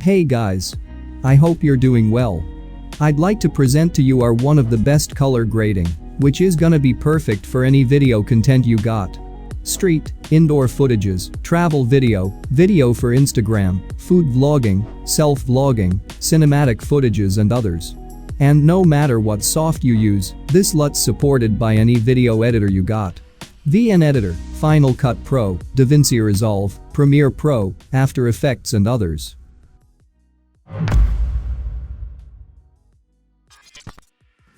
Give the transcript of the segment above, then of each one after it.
Hey guys. I hope you're doing well. I'd like to present to you one of the best color grading, which is gonna be perfect for any video content you got. Street, indoor footages, travel video, video for Instagram, food vlogging, self-vlogging, cinematic footages and others. And no matter what soft you use, this LUT's supported by any video editor you got. VN Editor, Final Cut Pro, DaVinci Resolve, Premiere Pro, After Effects and others.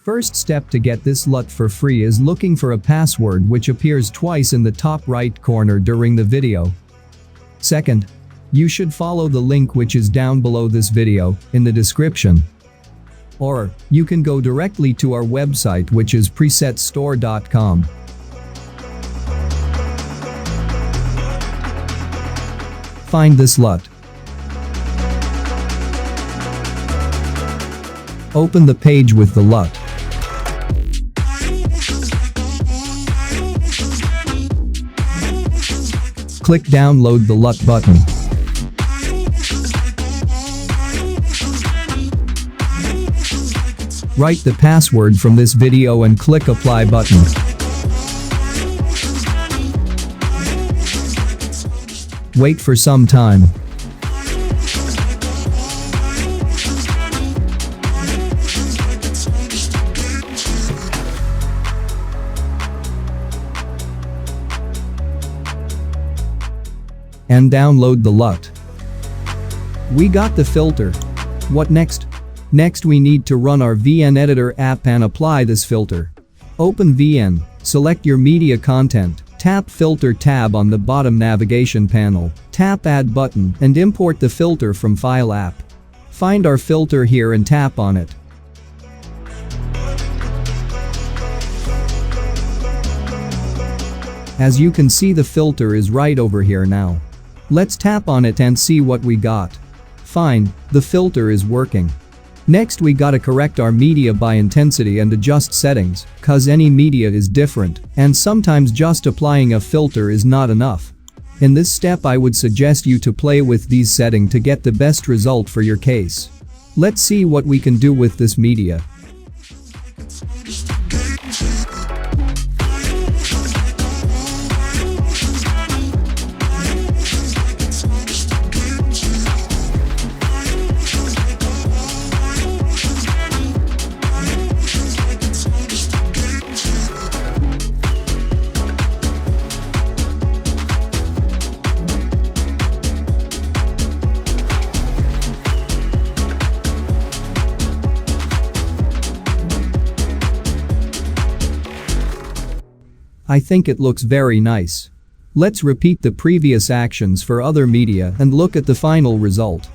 First step to get this LUT for free is looking for a password which appears twice in the top right corner during the video. Second, you should follow the link which is down below this video, in the description. Or, you can go directly to our website which is presetstore.com. Find this LUT. Open the page with the LUT. Click download the LUT button. Write the password from this video and click apply button. Wait for some time. And download the LUT. We got the filter. What next? Next we need to run our VN Editor app and apply this filter. Open VN, select your media content, tap Filter tab on the bottom navigation panel, tap Add button and import the filter from File app. Find our filter here and tap on it. As you can see, the filter is right over here now. Let's tap on it and see what we got. Fine, the filter is working. Next we gotta correct our media by intensity and adjust settings, cause any media is different, and sometimes just applying a filter is not enough. In this step I would suggest you to play with these settings to get the best result for your case. Let's see what we can do with this media. I think it looks very nice. Let's repeat the previous actions for other media and look at the final result.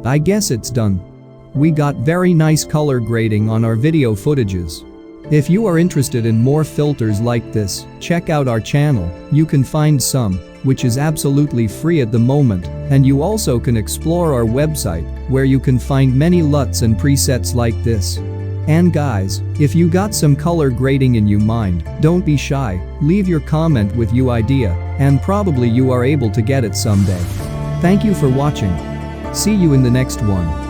I guess it's done. We got very nice color grading on our video footages. If you are interested in more filters like this, check out our channel. You can find some, which is absolutely free at the moment, and you also can explore our website, where you can find many LUTs and presets like this. And guys, if you got some color grading in your mind, don't be shy, leave your comment with your idea, and probably you are able to get it someday. Thank you for watching. See you in the next one.